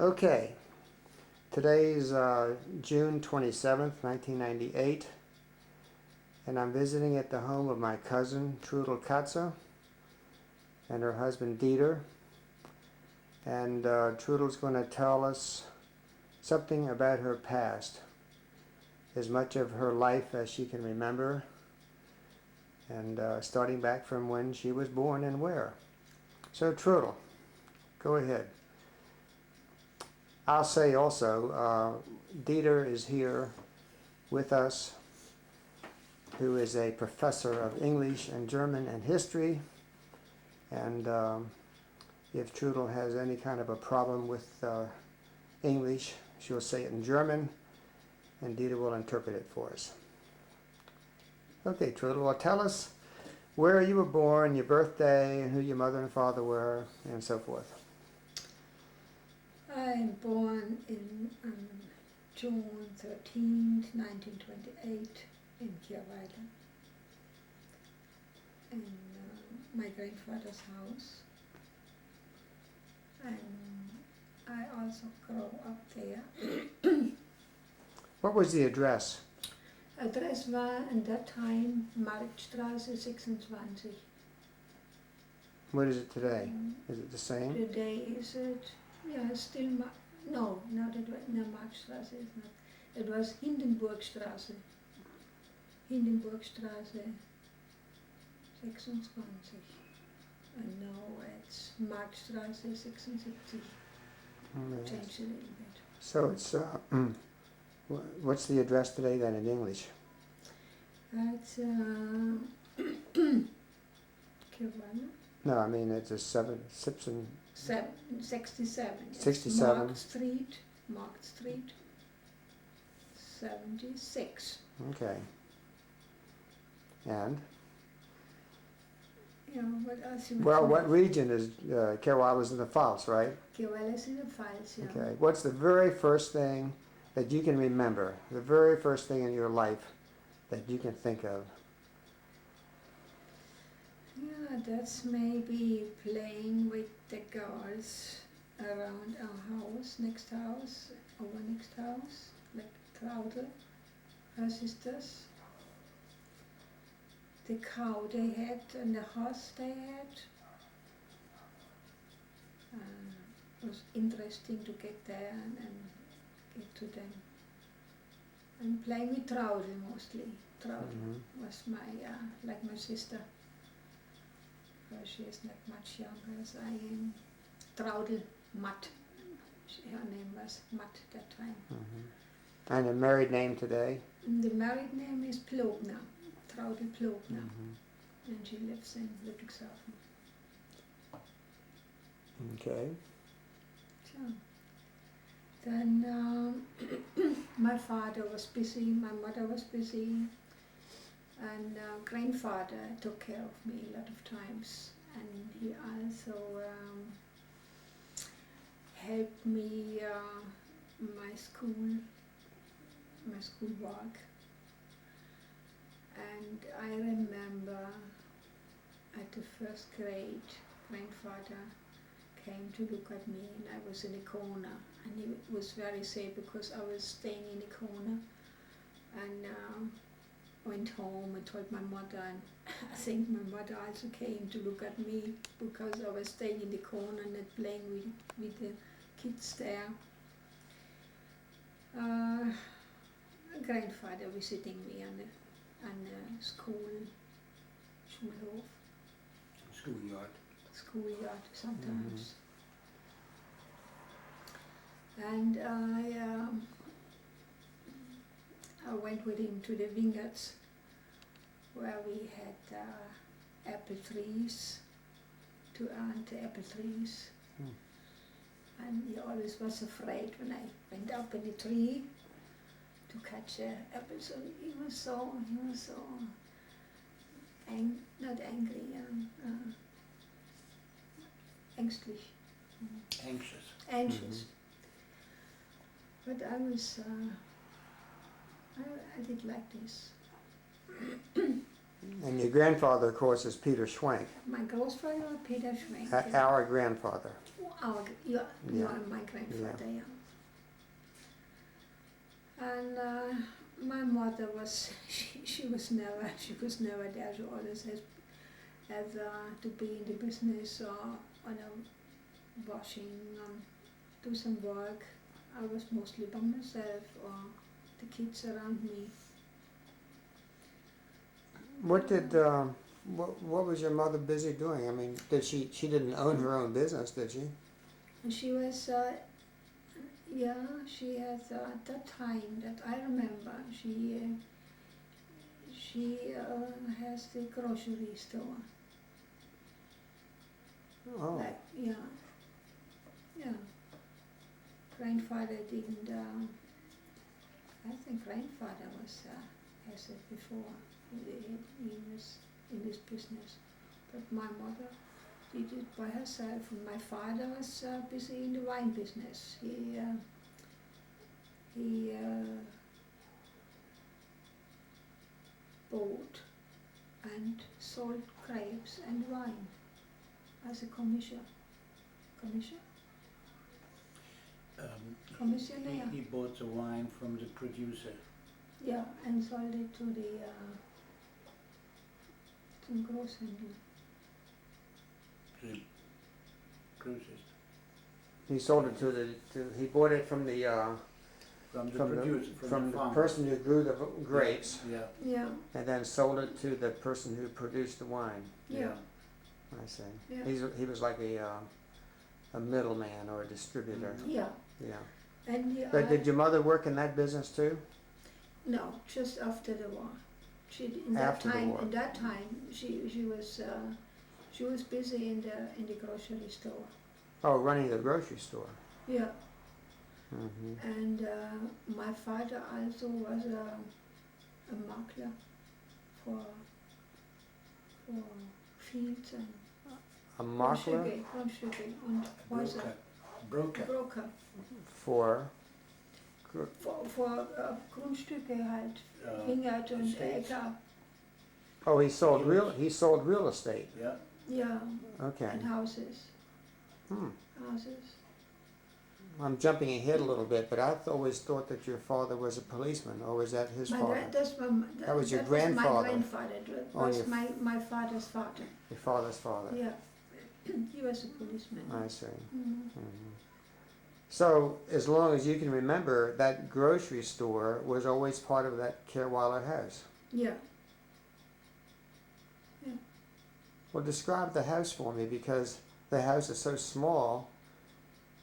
Okay, today's June 27th, 1998, and I'm visiting at the home of my cousin Trudel Katzer and her husband Dieter. And Trudel's going to tell us something about her past, as much of her life as she can remember, and starting back from when she was born and where. So Trudel, go ahead. I'll say also, Dieter is here with us, who is a professor of English and German and history, and if Trudel has any kind of a problem with English, she'll say it in German, and Dieter will interpret it for us. Okay, Trudel, well, tell us where you were born, your birthday, and who your mother and father were, and so forth. I'm born in June 13th, 1928 in Kirweiler, in my grandfather's house. And I also grew up there. What was the address? Address war at that time Marktstraße 26. What is it today? Is it the same? Today is it? Yeah, still no, Marktstraße is not. It was Hindenburgstraße. Hindenburgstraße 26. And now it's Marktstraße 76. Changed a little bit. So it's, what's the address today then in English? It's Kirweiler. No, I mean it's a 67. 67. 67. Markt Street, 76. Okay. And? Yeah, what else? Well, what region is Kirweiler's in the Pfalz, right? Kirweiler's in the Pfalz, yeah. Okay. What's the very first thing that you can remember? The very first thing in your life that you can think of? Yeah, that's maybe playing with the girls around our house, next house, like Trudel, her sisters. The cow they had and the horse they had. It was interesting to get there and get to them. And playing with Trudel mostly. Trudel was like my sister. Because she is not much younger as I am. Trudel Matt. Her name was Matt that time. And a married name today? The married name is Plogner. Trudel Plogner. And she lives in Ludwigshafen. Okay. So, then my father was busy, my mother was busy, and grandfather took care of me a lot of times, and he also helped me my school work. And I remember at the first grade, grandfather came to look at me, and I was in a corner, and he was very sad because I was staying in a corner, and went home and told my mother, and I think my mother also came to look at me because I was staying in the corner and not playing with the kids there. Grandfather visiting me on the Schulhof. Schoolyard sometimes. And I went with him to the vineyards where we had apple trees, to earn the apple trees. And he always was afraid when I went up in the tree to catch apples. So he was so not angry, ängstlich. Anxious. But I was, I did like this. And your grandfather, of course, is Peter Schwenk, My grandfather, Peter Schwenk. our grandfather. You Yeah. are my grandfather, yeah. And my mother was, she was never there. She always had to be in the business or washing, do some work. I was mostly by myself or the kids around me. What was your mother busy doing? I mean, she didn't own her own business, did she? And she was, she had at that time that I remember, she has the grocery store. Oh. Like, yeah. Grandfather didn't, I think grandfather was, has it before. He was in this business. But my mother did it by herself, and my father was busy in the wine business. He bought and sold grapes and wine as a commissioner. Commissioner. He bought the wine from the producer. Yeah, and sold it to the großhandel. The grossist. He sold it he bought it from the producer, from the farmer. person who grew the grapes, Yeah. Yeah. and then sold it to the person who produced the wine. Yeah. I see. Yeah. He was like a middleman or a distributor. Yeah. Yeah. And But did your mother work in that business too? No, just after the war. In that time, she was busy in the grocery store. Oh, running the grocery store. Yeah. Mm-hmm. And my father also was a makler for fields and A makler Grundstücke und Häuser. Broker. for Grundstücke halt, Hingert und estates. Äcker. Oh, he sold real estate. Yeah. Yeah. Okay. And houses. Houses. I'm jumping ahead a little bit, but I always thought that your father was a policeman, or was that his father? That was your grandfather. My grandfather. It was my father's father. Your father's father. Yeah. He was a policeman. I see. Mm-hmm. Mm-hmm. So, as long as you can remember, that grocery store was always part of that Kehrweiler house. Yeah. Yeah. Well, describe the house for me, because the house is so small,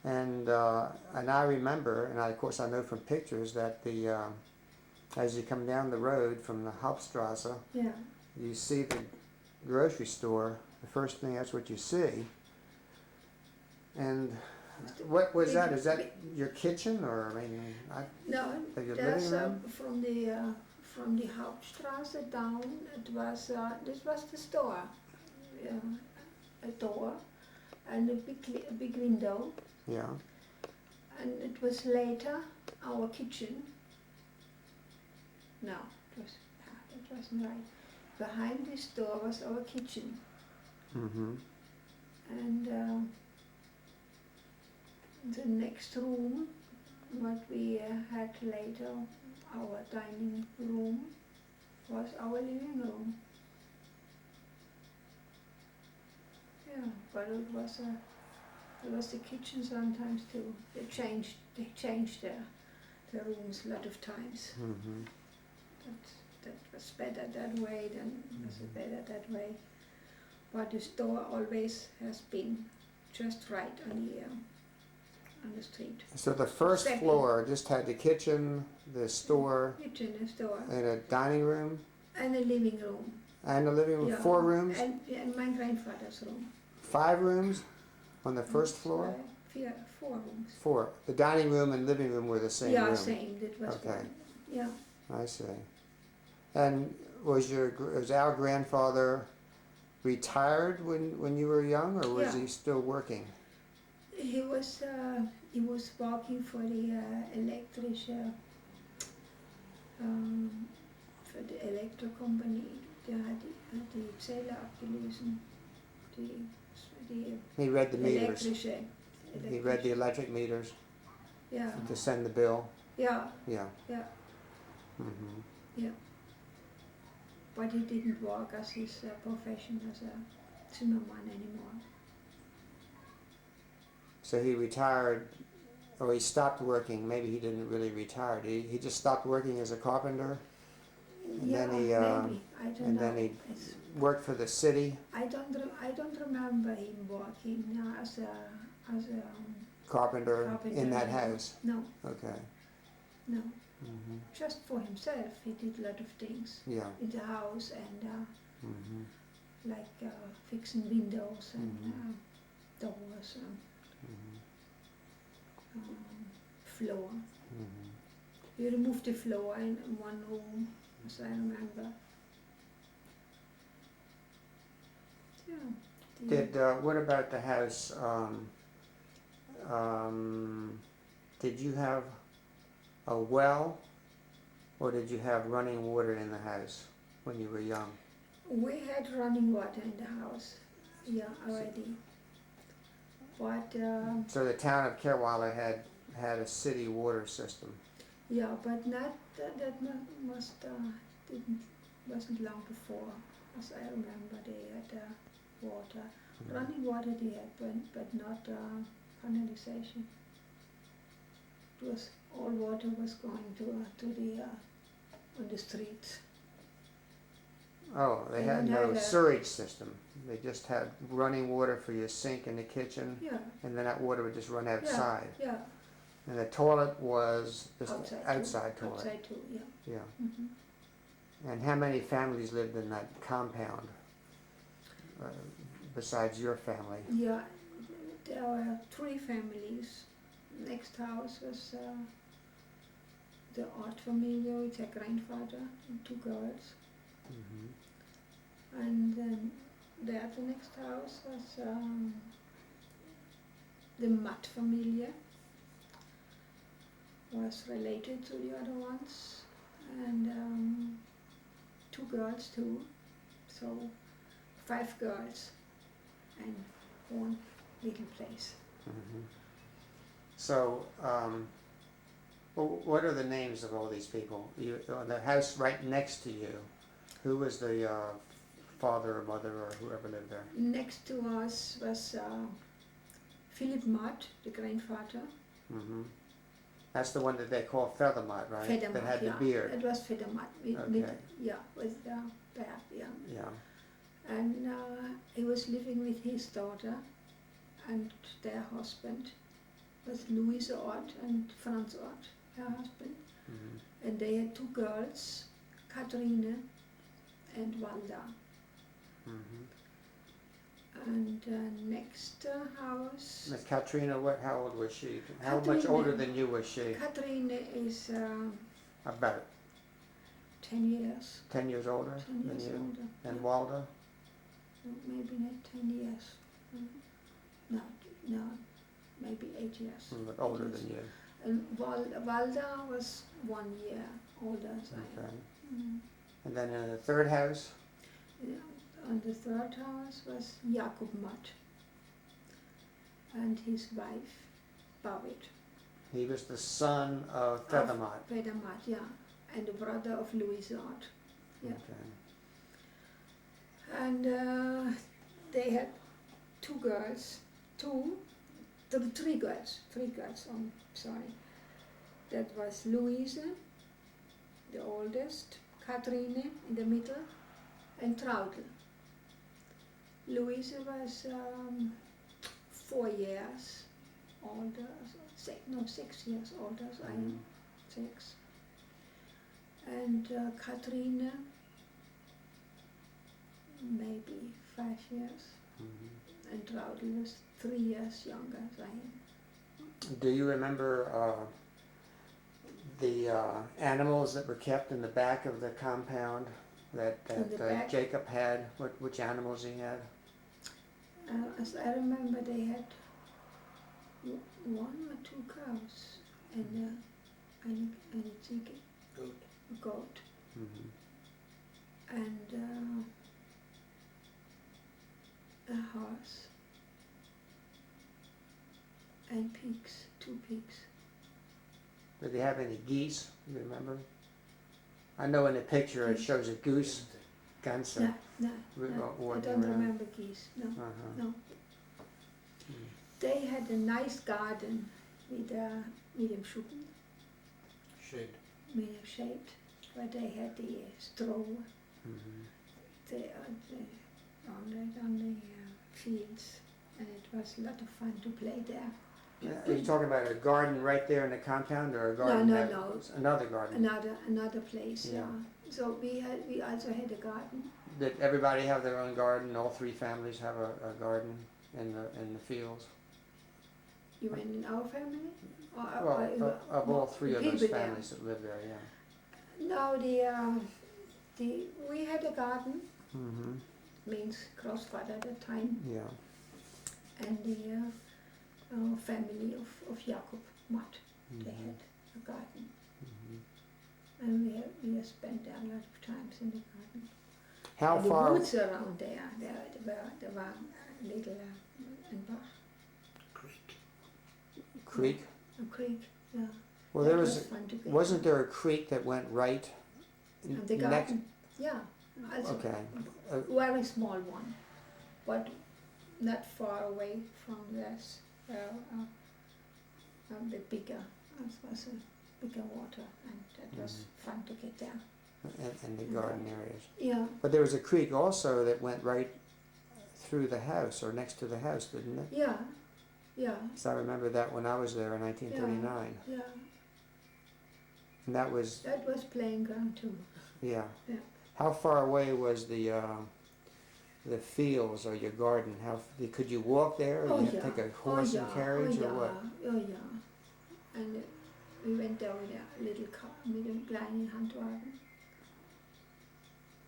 and I remember, and of course I know from pictures that as you come down the road from the Hauptstrasse, Yeah. you see the grocery store. The first thing, that's what you see. And what was that? Is that your kitchen, or I mean? No, your there's living room? from the Hauptstraße down. It was this was the store, a door, and a big window. Yeah. And it was later our kitchen. No, it wasn't right. Behind this door was our kitchen. Mm-hmm. And the next room, what we had later, our dining room, was our living room. Yeah, but it was the kitchen sometimes too. They changed the rooms a lot of times. Mm-hmm. That was better that way, better that way. But the store always has been just right on the street. So the first floor just had the kitchen, the store, The store, and a dining room, and a living room. and a living room. Yeah. 4 rooms, And my grandfather's room. 5 rooms on the first floor. 4 rooms. 4. The dining room and living room were the same room. Same. That was Okay. one. Yeah. I see. And was our grandfather retired when you were young, or was Yeah. he still working? He was working for the electric company. had de tæller opgeløsen. De He read the meters. elektrische. He read the electric meters Ja, to send the bill. ja, Yeah. yeah. Hmm. But he didn't work as his profession as a Zimmermann anymore. So he retired, or he stopped working. Maybe he didn't really retire. He just stopped working as a carpenter, and Yeah, then he maybe. I don't and know. then he It's- worked for the city I don't remember him working as a carpenter carpenter. in that house. No, Okay. no. Hmm. Just for himself, he did a lot of things Yeah. in the house and Hmm. like fixing windows and Mhm. doors and Hmm. floor. Hmm. He removed the floor in one room, as I remember. Yeah. Did what about the house? Did you have a well, or did you have running water in the house when you were young? We had running water in the house, yeah, already. But So the town of Kerwala had a city water system. yeah, but not that wasn't long before, as I remember. They had water, running water they had, but not canalization. It was all water was going to the on the streets. Oh, they They had don't no have a- sewage system. They just had running water for your sink in the kitchen, Yeah, and then that water would just run outside. yeah, And the toilet was just outside too. toilet. Outside too, yeah. Yeah. Hmm. And how many families lived in that compound besides your family? Yeah, there were 3 families. Next house was the Art family with her grandfather and 2 girls. Hmm. And then the other next house was the Matt family, was related to the other ones, and 2 girls too, so 5 girls and 1 little place. Hmm. So, what are the names of all these people? The house right next to you, who was the father or mother or whoever lived there? Next to us was Philip Matt, the grandfather. Hmm. That's the one that they call Feathermott, right? Federmat, that had yeah. the beard. It was Federmat, Okay. with the beard, yeah. Yeah. And he was living with his daughter and their husband was Louise Ort and Franz Ort, her husband. Hmm. And they had 2 girls, Katharine and Walda. Hmm. And next house, Miss Katrina, how old was she? How much Katrina. older than you was she? Katharine is About 10 years, 10 years older 10 than years you? older. And yeah. Walda? No, maybe not 10 years. No, maybe 8 years. But older Yes. than you. And Walda was 1 year older than I Okay. am. Mm. And then in the third house? Yeah. And the third house was Jakob Matt and his wife, Babit. He was the son of Feathermott. Peter Matt, yeah, and the brother of Louise Art. Yeah. Okay. And they had 2 girls, 3 girls, sorry. That was Louise, the oldest, Katharine in the middle, and Trudel. Louise was 4 years older, 6 years older as I am, 6. And Katharine, maybe 5 years, Mhm. and Trudel was 3 years younger as I am. Do you remember the animals that were kept in the back of the compound that In the back? Jacob had? Which animals he had? As I remember, they had 1 or 2 cows and a chicken, Goat. a goat. Mhm. and a horse and pigs, 2 pigs. Did they have any geese? You remember? I know in the picture it shows a goose, Ganze. No, no, We no. were I walking don't around. remember geese. No, Uh-huh. no. They had a nice garden with dem Schuppen, Shade. with a shade, where they had the straw Mhm. on the fields, and it was a lot of fun to play there. Are you talking about a garden right there in the compound, or a garden? No. Another garden. Another place, Yeah. yeah. So we also had a garden. Did everybody have their own garden? All 3 families have a garden in the fields? You mean in our family? Well, of all 3 of those people there? families that live there, yeah. No, we had a garden, Mm-hmm. means Großvater at the time, Yeah. and the family of Jakob Mott, they Mhm. had a garden. Mhm. And we have spent a lot of times in the garden. How And the far? woods around there were little Bach, Creek. Creek? a creek, yeah. Well, That there was was. fun to get Wasn't there a creek that went right? And the next? garden, yeah, also Okay. a very small one, but not far away from this, a bit bigger. It was a bigger water, and it was fun to get there. In the garden areas. Yeah, But there was a creek also that went right through the house or next to the house, didn't it? yeah, yeah, So I remember that when I was there in 1939. yeah. And that was, That was playing ground too. yeah. Yeah. How far away was the fields or your garden? Could you walk there, or Oh, you have to yeah. take a horse and carriage, or what? Oh yeah. And we went there with a little car, with a kleinen Handwagen.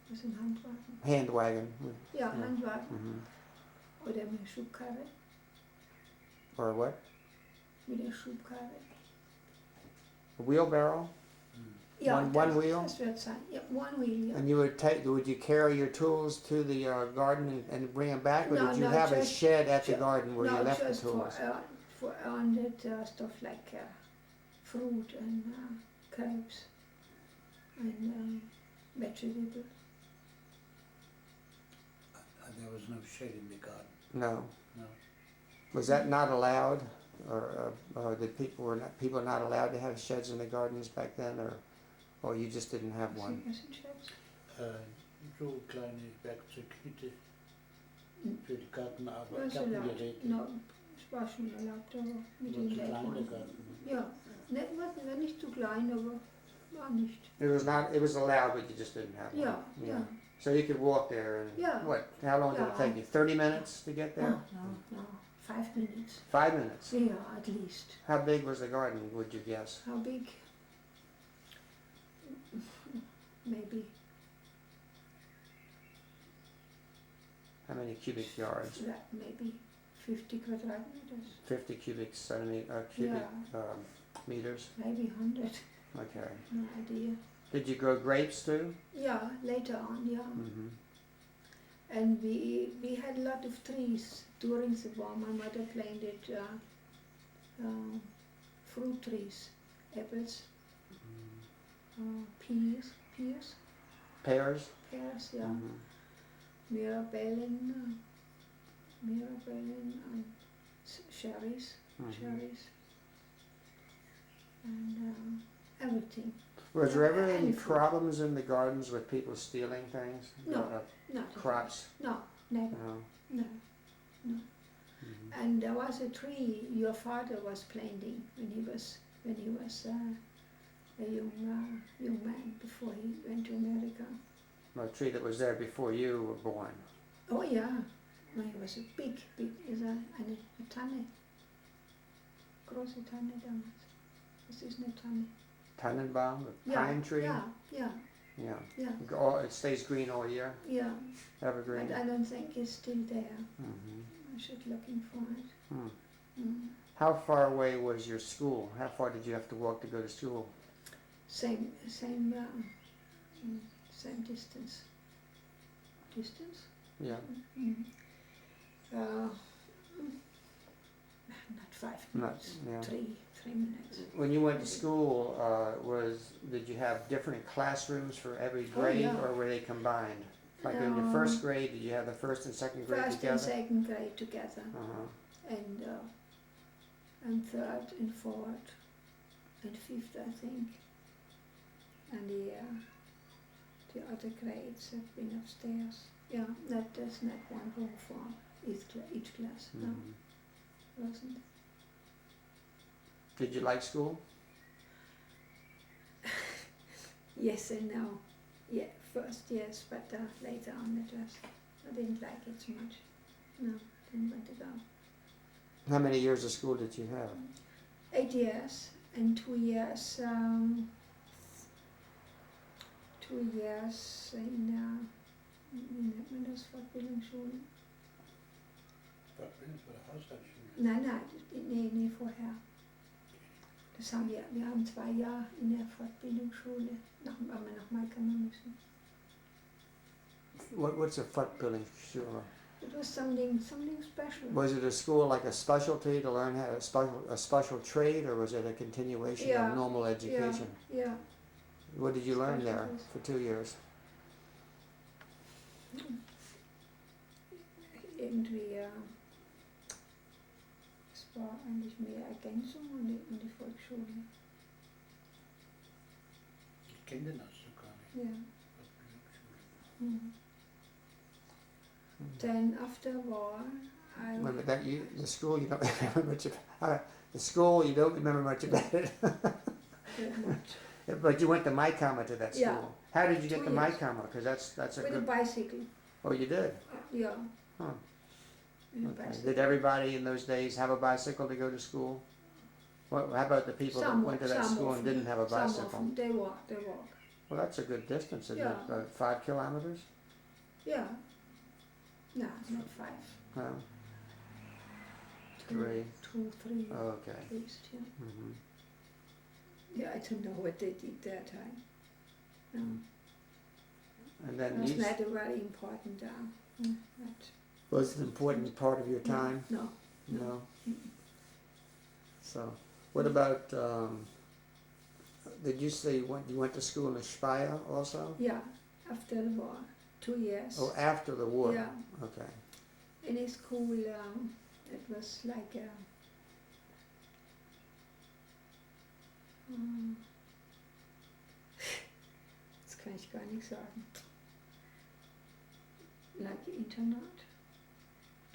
Was ein Handwagen? Handwagon. Ja, Yeah. Handwagen. Hmm. Oder mit Schubkarre. Or what? Mit der Schubkarre. A wheelbarrow? Ja, One wheel? Das wird sein. Ja, one wheel, ja. And would you carry your tools to the garden and bring them back, or No, did you no, have a just- shed at the garden where you No, left the just tools? for on that stuff like fruit and grapes and vegetables. There was no shade in the garden. No. No. Was that not allowed, or did people not allowed to have sheds in the gardens back then, or you just didn't have one? Was sind Schätze? So kleine Werkzeughütte für die Gartenarbeit, Was erlaubt? Gartengeräte. No, es war schon erlaubt, aber mit Nur den zu klein der Leuten. Garten. Ja, ne, war nicht zu klein, aber war nicht. It was allowed, but you just didn't have one. Ja, ja. So you could walk there and, Yeah. how long did it Yeah. take you? 30 minutes to get there? No, 5 minutes. 5 minutes? Yeah, at least. How big was the garden, would you guess? How big? Maybe How many cubic yards? maybe 50 quadratmeters. 50 cubic meters? Maybe 100. Okay. No idea. Did you grow grapes too? Yeah, later on, yeah. Mm-hmm. And we had a lot of trees during the war. My mother planted fruit trees, apples, pears, Pears? yeah. Mm-hmm. Mirabellen, and cherries, and everything. Was there ever any Any fruit. problems in the gardens with people stealing things? No. No, Crops? no, never, No. no. Mhm. And there was a tree your father was planting when he was a young man before he went to America. A tree that was there before you were born. Oh yeah, no, it was a big, is a Tanne. Große Tanne damals. Das ist eine Tanne. Tannenbaum, a Yeah, pine tree? Yeah. Yeah. It stays green all year? Yeah. Evergreen? But I don't think it's still there. Mhm. I should looking for it. Hmm. Mm. How far away was your school? How far did you have to walk to go to school? Same distance. distance. Yeah. Uh, not 5 Not, minutes, yeah. 3 minutes. When you went to school, did you have different classrooms for every grade, yeah. or were they combined? Like in the first grade, did you have the first and second grade First together? and second grade together, Uh-huh. and third and fourth and fifth, I think. And the other grades have been upstairs. Yeah, there's not one room for each class. No, Mhm. wasn't. Did you like school? Yes and no. Yeah, first yes, but later on I didn't like it so much. No, didn't want to go. How many years of school did you have? 8 years and 2 years. 2 years in Handelsfortbildungsschule. Oder Haushaltsschule? Nein, nee, vorher. Das haben wir haben 2 Jahre in der Fortbildungsschule, weil wir nochmal kommen müssen. What's a Fortbildungsschule? It was something special. Was it a school like a specialty to learn how a special trade, or was it a continuation of normal education? Yeah. What did you learn there Specialties. for 2 years? Irgendwie, es war eigentlich mehr Ergänzung an die Volksschule. Ich kenne den Ausdruck gar nicht. Ja. Fortbildungsschule. Mm. Then after war, Remember that the school you don't remember much about. The school you don't remember much about it. But you went to Maikama to that school. Yeah. How did you get 2 to years. Maikama? Because that's a with a good. bicycle. Oh, you did. Yeah. Huh. With a Okay. bicycle. Did everybody in those days have a bicycle to go to school? Well, how about the people that went to that school and didn't have a Some of bicycle? them, they walk. Well, that's a good distance, isn't Yeah. it? 5 kilometers? Yeah. No, not 5. No. 2, 3. 2, 3 Okay. at least, yeah. Hmm. Yeah, I don't know what they did that time. No. And It then was these not a very important was an important part of your time. No. No. So, what about? Did you say you went to school in Speyer also? Yeah, after the war, 2 years. Oh, after the war. Yeah. Okay. In a school, it was like a das kann ich gar nicht sagen. Like internat.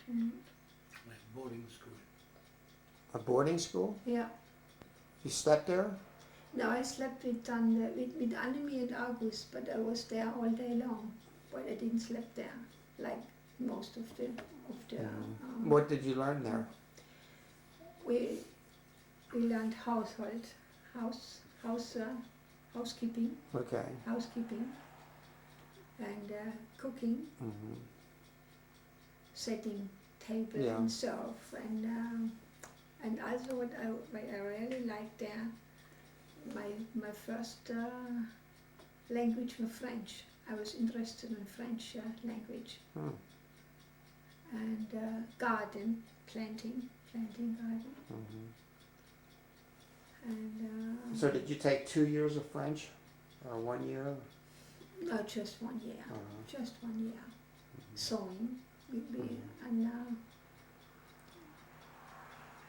Like boarding school. A boarding school? Yeah. You slept there? No, I slept with Annemie and August, but I was there all day long. But I didn't sleep there, like most of the. What did you learn there? We learned housekeeping, Okay. and cooking, Hmm. setting table Yeah. and serve, and also what I really liked there, my first language was French. I was interested in French language, and garden planting garden, Hmm. and So did you take 2 years of French, or 1 year? no, just 1 year. Just 1 year. Sewing, and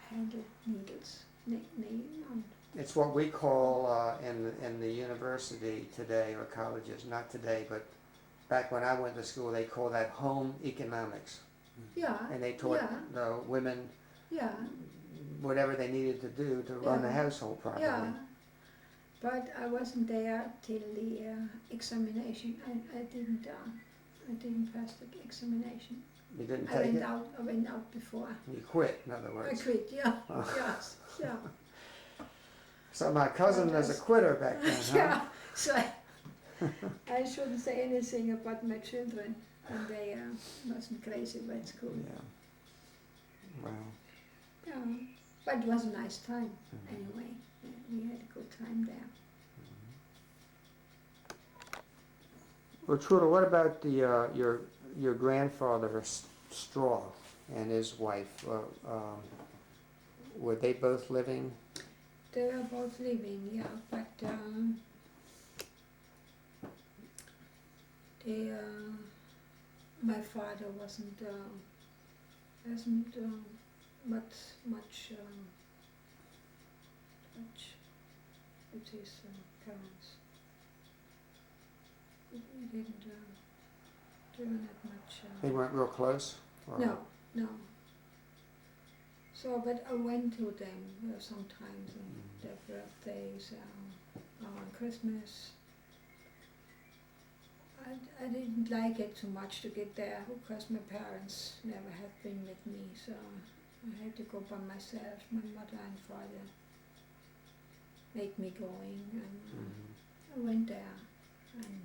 handle needles. It's what we call in the university today, or colleges, not today, but back when I went to school, they call that home economics. Yeah. And they taught the women whatever they needed to do to run the household properly. Yeah. But I wasn't there till the examination. I didn't pass the examination. You didn't I take went it? out. I went out before. You quit, in other I words. quit. Yeah. Oh. Yes. Yeah. So my cousin was a quitter back then, huh? Yeah. So I shouldn't say anything about my children, and they wasn't crazy about school. Yeah. Wow. Yeah. But it was a nice time anyway. Yeah, we had a good time there. Well, Trudel, what about your grandfather Straw and his wife, were they both living? They were both living, yeah, but my father wasn't much touch with his parents. He didn't have much. They weren't real close? Or? No, no. So, but I went to them sometimes on their birthdays, on Christmas. I didn't like it too much to get there because my parents never had been with me, so I had to go by myself. My mother and father made me going, and I went there. And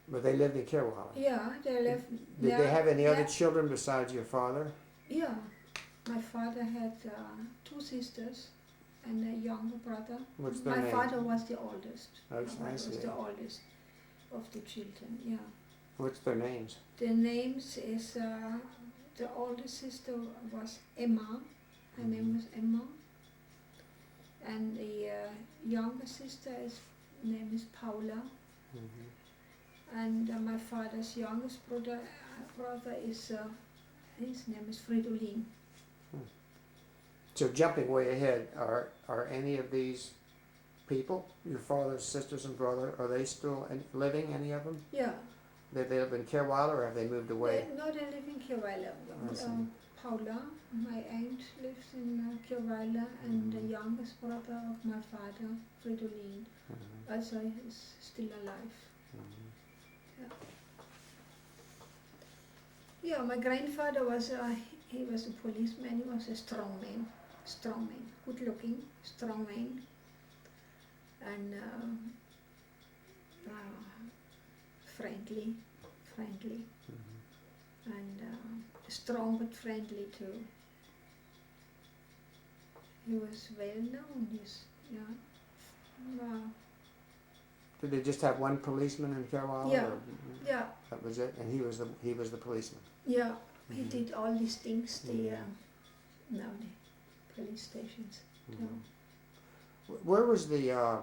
But they lived in Kerwala? yeah, they lived. Did they have any other yeah, children besides your father? Yeah, my father had 2 sisters and a younger brother. What's their My name? father was the oldest. Oh, My father I was see. the oldest of the children, yeah. What's their names? The names is, the oldest sister was Emma, her name was Emma. And the younger sister name is Paula. And my father's youngest brother is, his name is Fridolin. So jumping way ahead, are any of these people, your father's sisters and brother, are they still living, any of them? Yeah. They live in Kerwala or have they moved away? No, they live in Kirwala. I see. Paula, my aunt, lives in Kirwala, and the youngest brother of my father, Fridolin, also is still alive. Yeah, my grandfather was he was a policeman. He was a strong man, good looking, strong man, and friendly, and strong but friendly too. He was well known. Did they just have one policeman in Kerwala? Yeah. Or, Yeah, that was it, and he was the policeman. yeah. He did all these things. The police stations. Where was the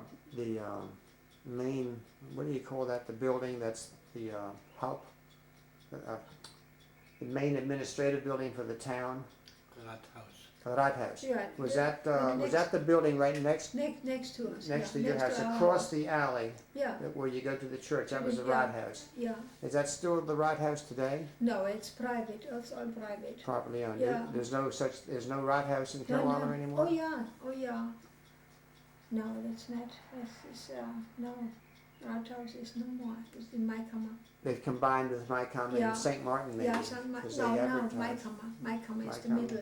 main, what do you call that, the building that's the help, the main administrative building for the town? Rathaus. Rathaus. Yeah. Was that the building right next Next to us? to yeah, your house, to our across house. the alley Yeah, where you go to the church? That was the Yeah. Rathaus. yeah. Is that still the Rathaus today? No, it's private. It's all private. Properly owned. Yeah. There's no Rathaus in No, Kerwala no. anymore? Oh yeah. No, that's not. No. Rathaus is no more. It's in Maikama. They've combined with Maikama Yeah. and St. Martin maybe. Yeah, St. because No, they no, advertise. Maikama is the Maikama. middle.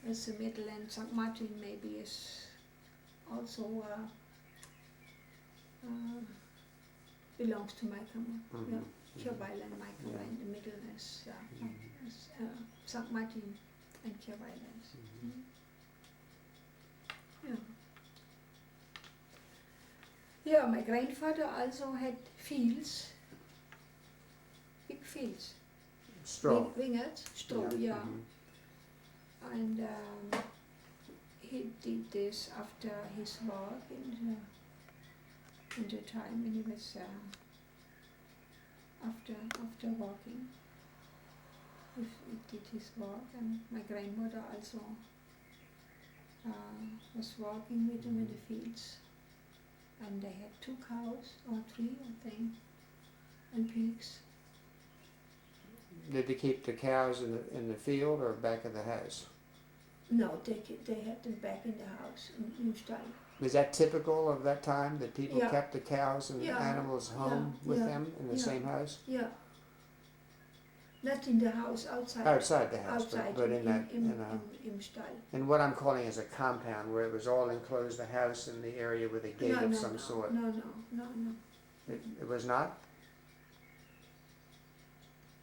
It's the middle, and St. Martin maybe is also belongs to Maikama. Yeah. Kirwala and Maikama Yeah. in the middle is St. Martin and Kirwala. Yeah. Yeah, my grandfather also had fields, big fields, Straw. vineyards, straw, yeah. And he did this after his work in the time when he was after working. He did his work, and my grandmother also was working with him in the fields. And they had 2 cows, or 3, I think, and pigs. Did they keep the cows in the field or back of the house? No, they had them back in the house in stall. Was that typical of that time, that people Yeah. kept the cows and Yeah. animals home with Yeah. them in the Yeah. same house? Yeah. Not in the house, outside. Outside the house, Outside, but in that, in stall. in what I'm calling as a compound, where it was all enclosed, the house and the area with a gate No, of no, some no, sort. no. It was not?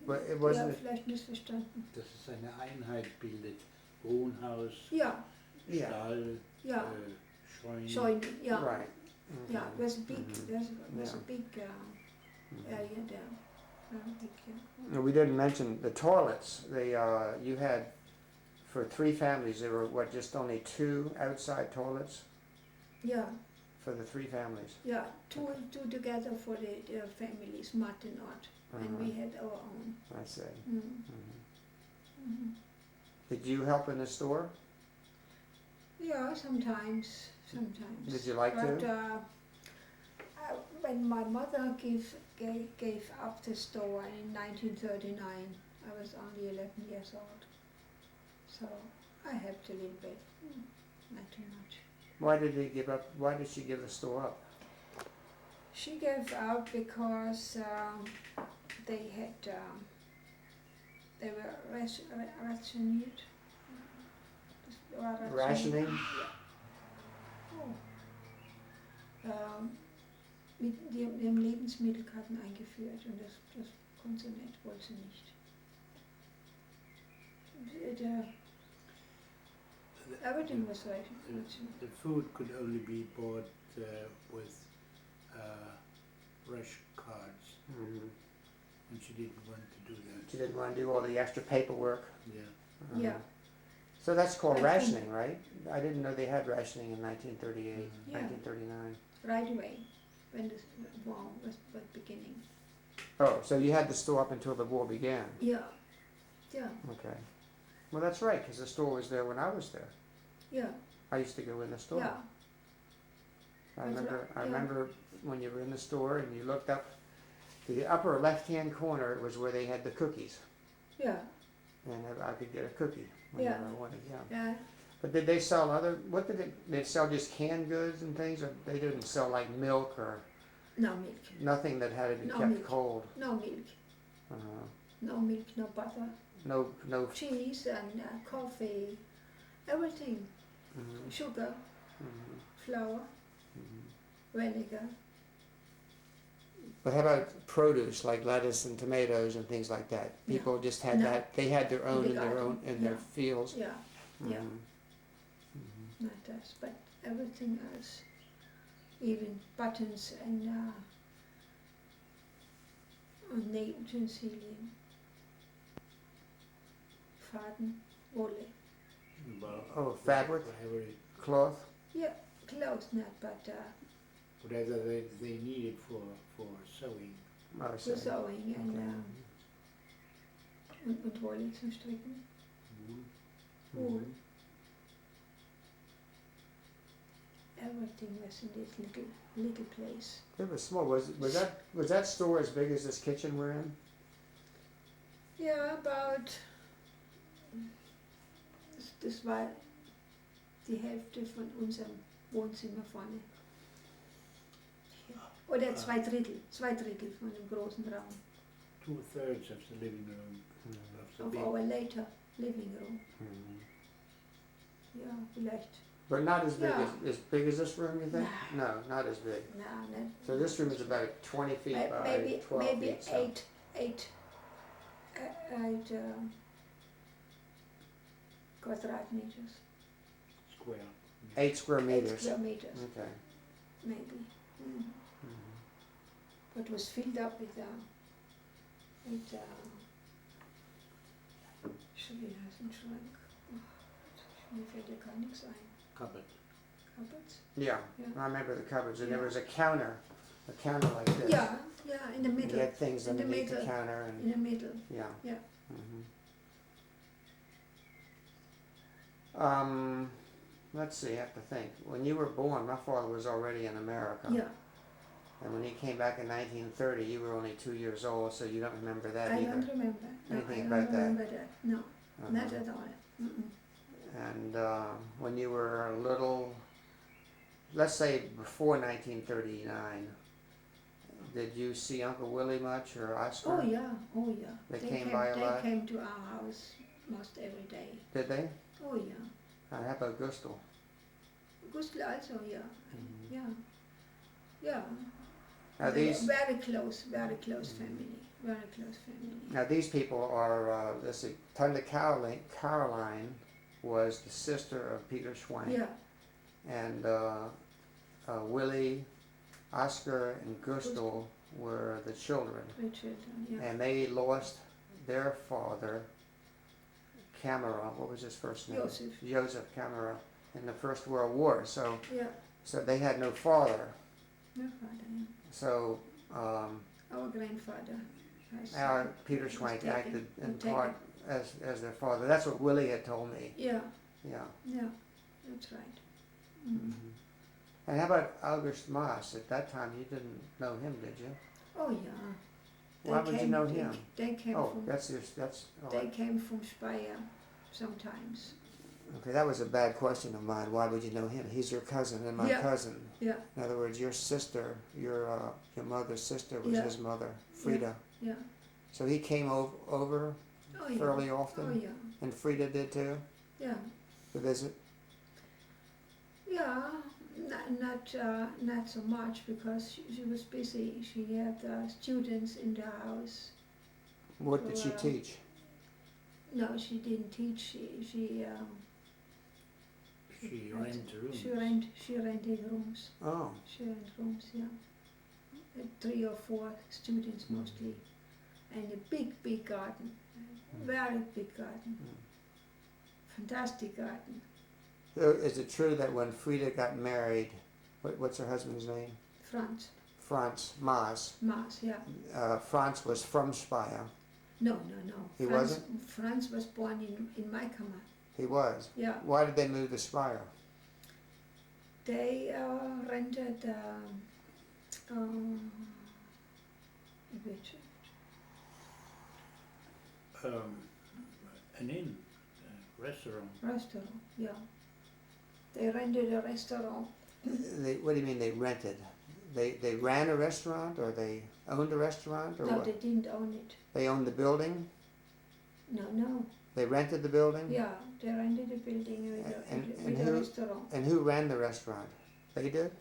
But it wasn't. Ja, vielleicht missverstanden. Dass es eine Einheit bildet. Wohnhaus, Yeah, Yeah. Stall, yeah. Scheune. Join, yeah. Right. Yeah, there's a big, Mhm. there's a Yeah. big area there. very big, yeah. We didn't mention the toilets. You had, for 3 families, there were, what, just only 2 outside toilets Yeah, for the 3 families? yeah, two together for the families, Martin and Art, and we had our own. I see. Mm. Mhm. Mhm. Did you help in the store? Yeah, sometimes. Did you like but, to? When my mother gave up the store in 1939, I was only 11 years old. So I helped a little bit, not too much. Why did they give up? Why did she give the store up? She gave up because they had they were rationed. Rationing? Oh. Die haben Lebensmittelkarten eingeführt und das konnte sie nicht, wollte sie nicht. Everything was rationed. The food could only be bought with ration cards, Mm-hmm. and she didn't want to do that. She didn't want to do all the extra paperwork. Yeah. Yeah. So that's called I think- rationing, right? I didn't know they had rationing in 1938, Yeah. 1939. Right away, when the war was beginning. Oh, so you had the store up until the war began? Yeah, yeah, Okay. Well, that's right, because the store was there when I was there. yeah, I used to go in the store. yeah, I That's remember. right, I yeah. remember when you were in the store and you looked up, the upper left-hand corner was where they had the cookies, yeah, and I could get a cookie Yeah. whenever I wanted. Yeah. yeah. But did they sell other? What did they sell? Just canned goods and things, or they didn't sell like milk or No milk, nothing that had to be No kept milk. cold? no milk, Uh, no milk, no butter, no. cheese and coffee, everything, Mhm, sugar, mhm, flour, mhm. vinegar. But how about produce like lettuce and tomatoes and things like that? No. People just had No. that. They had their own the in their own garden, in their yeah. fields. Yeah, yeah. Mhm, mhm. not us, but everything else, even buttons and nail utensilien, faden, wolle. Well, Oh, fabric, whatever, cloth. Yeah, clothes not, but whatever they needed for sewing. I for see. sewing and Okay. und Wolle zum Stricken. Wool. Wool. Mhm. Everything was in this little place. It was small. Was that store as big as this kitchen we're in? Ja, about. Das war die Hälfte von unserem Wohnzimmer vorne. Oder zwei Drittel von dem großen Raum. 2/3 of the living room of the Of big. our later living room. Mhm. Ja, vielleicht. But not as big Yeah. as big as this room, you think? No, not as big. No, not. So this room is about 20 feet by Maybe 12 maybe feet. So. eight quadratmeters. Square. 8 square 8 meters. square meters, Okay. maybe. Mm. Mhm. But was filled up with wie heißt ein Schrank? Mir fällt ja gar nichts ein. Cupboard. Cupboards? Yeah, Yeah. I remember the cupboards, and there Yeah. was a counter like this. Yeah, yeah, in the And middle. you had things in the underneath the middle. counter, and In the middle. yeah. Yeah. Let's see, I have to think. When you were born, my father was already in America. Yeah, And when he came back in 1930, you were only 2 years old, so you don't remember that I either. don't remember. No, Anything I about don't that? remember that. No, Uh-huh. not at all. Mm-mm. And when you were a little, let's say before 1939, did you see Uncle Willie much or Oscar? Oh yeah, oh yeah. They came by a they lot? came to our house most every day. Did they? Oh yeah. How about Gustl? Gustl also, yeah. Mhm. Yeah. Yeah. Now They were these, very close family. Very close family. now these people are, let's see, Tante Caroline was the sister of Peter Schwank. Yeah, And Willie Oscar and Gustav were the children, Richard, yeah. and they lost their father, Camera. What was his first name? Joseph Camera, in the First World War. So they had no father. No father, yeah. So Our grandfather has, Peter was Schwank taken- acted in taken. part as their father. That's what Willie had told me. Yeah, Yeah. yeah, that's right. And how about August Maas? At that time, you didn't know him, did you? Oh yeah. Why would you know him? They came Oh, from that's they came from Speyer sometimes. okay. That was a bad question of mine. Why would you know him? He's your cousin and my Yeah. cousin. Yeah, In other words, your sister, your mother's sister was Yeah. his mother, Frida. yeah. So he came over Oh yeah. fairly often, Oh yeah. and Frida did too, Yeah. to visit. Yeah. Not so much because she was busy. She had students in the house. What did she Well, teach? No, she didn't teach. She She rented rooms. She rented rooms. Oh, She rented rooms, yeah. 3 or 4 students mostly, and a big garden, very big garden, fantastic garden. so is it true that when Frida got married, what's her husband's name? Franz Maas. Maas, yeah. Franz was from Speyer. No. He Franz, wasn't? Franz was born in Maikama. He was. Yeah. Why did they move to Speyer? They rented which An inn, restaurant. restaurant, yeah. They rented a restaurant. What do you mean they rented? They ran a restaurant, or they owned a restaurant, or No, what? they didn't own it. They owned the building? No. They rented the building? Yeah, they rented a building with a restaurant. And who ran the restaurant? They did?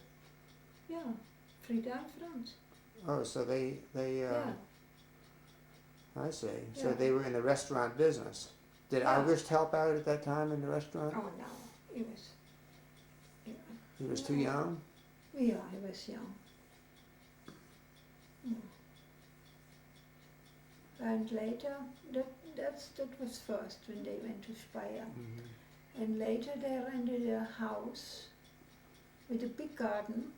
Yeah, Frida and Franz. Oh, so they Yeah. I see. So Yeah. they were in the restaurant business. Did Yeah. August help out at that time in the restaurant? Oh no, he was. He was too young? Yeah, he was young. Yeah. And later, that was first when they went to Speyer. And later they rented a house with a big garden.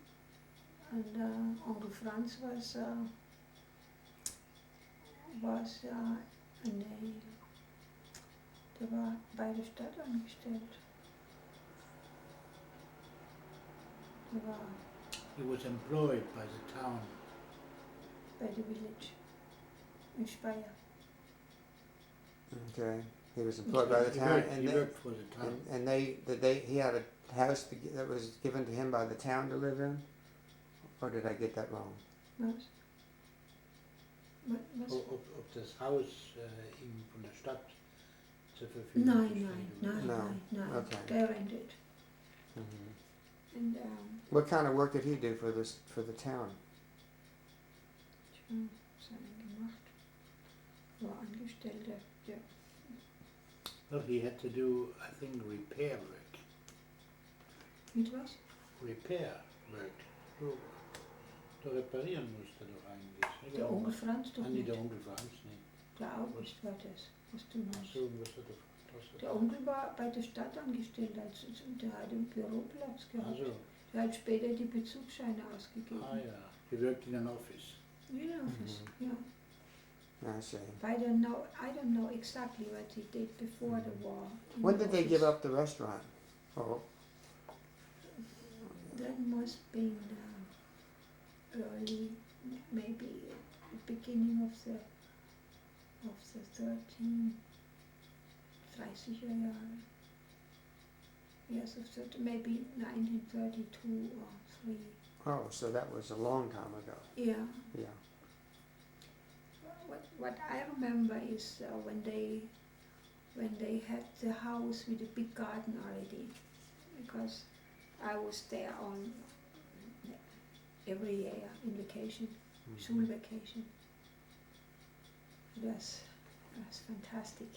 And Onkel Franz was der war bei der Stadt angestellt. He was employed by the town. By the village in Speyer. Okay. He was employed by the He town, worked, he worked for the town. and he had a house that was given to him by the town to live in? Or did I get that wrong? Was? Ob das Haus ihm von der Stadt zur Verfügung gestellt wurde. No. Okay. They rented. And What kind of work did he do for the town? was hat er gemacht? War Angestellter. Ja. Well, he had to do, I think, repair work. Mit was? Repair work. So, da reparieren musste doch eigentlich. Ne? Der Onkel Franz doch Nee, nicht. der Onkel Franz nicht. Der August war das, was du Ach meinst. so, was hat er Der Onkel war bei der Stadt angestellt, der hat einen Büroplatz gehabt. Also, Der hat später die Bezugsscheine ausgegeben. ja. He worked in an office. In an office, yeah. I see. But I don't know exactly what he did before the war. in When the did they give office. up the restaurant? Oh, That must been early, maybe the beginning of the 30er Jahre. Yes, maybe 1932 or 3. oh, so that was a long time ago. Yeah. Yeah. What I remember is when they had the house with a big garden already, because I was there on every year in vacation, school vacation. It was fantastic.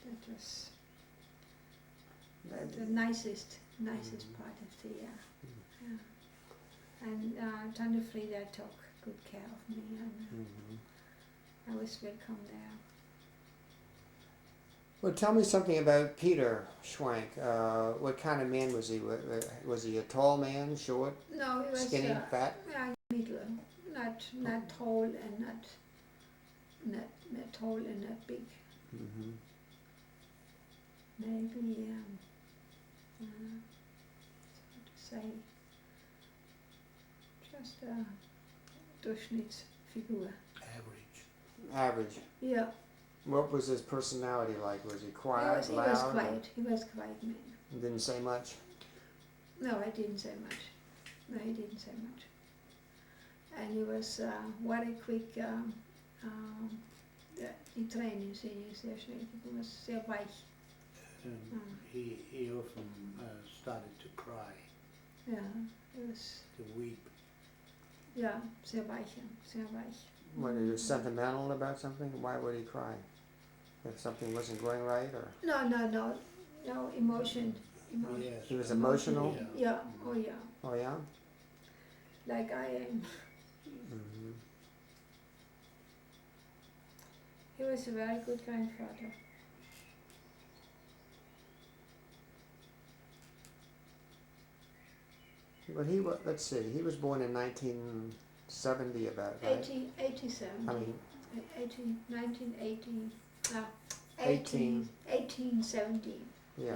That was the nicest part of the year. Yeah. And Tante Frida took good care of me, and I was welcome there. Well, tell me something about Peter Schwank. What kind of man was he? Was he a tall man, short, No, he was skinny, fat? middle, not tall and not tall and not big. Mm-hmm. Maybe how to say, just a Durchschnittsfigur. Average. Average. Yeah. What was his personality like? Was he quiet, He loud? was quiet. He was quiet man. Didn't say much? No, I didn't say much. No, he didn't say much. And he was very quick. Die Tränen sind sehr schnell. He was sehr weich. He often started to cry, Yeah, he was. to weep. Yeah, sehr weich, sehr weich. What, he was sentimental about something? Why would he cry? If something wasn't going right, or? No, emotion. Yes. He was emotional? Yeah, oh yeah, Oh, yeah? like I am. Mm-hmm. He was a very good grandfather. But let's see, he was born in 1970 about, right? 87. I mean, 1980. 1870. Yeah.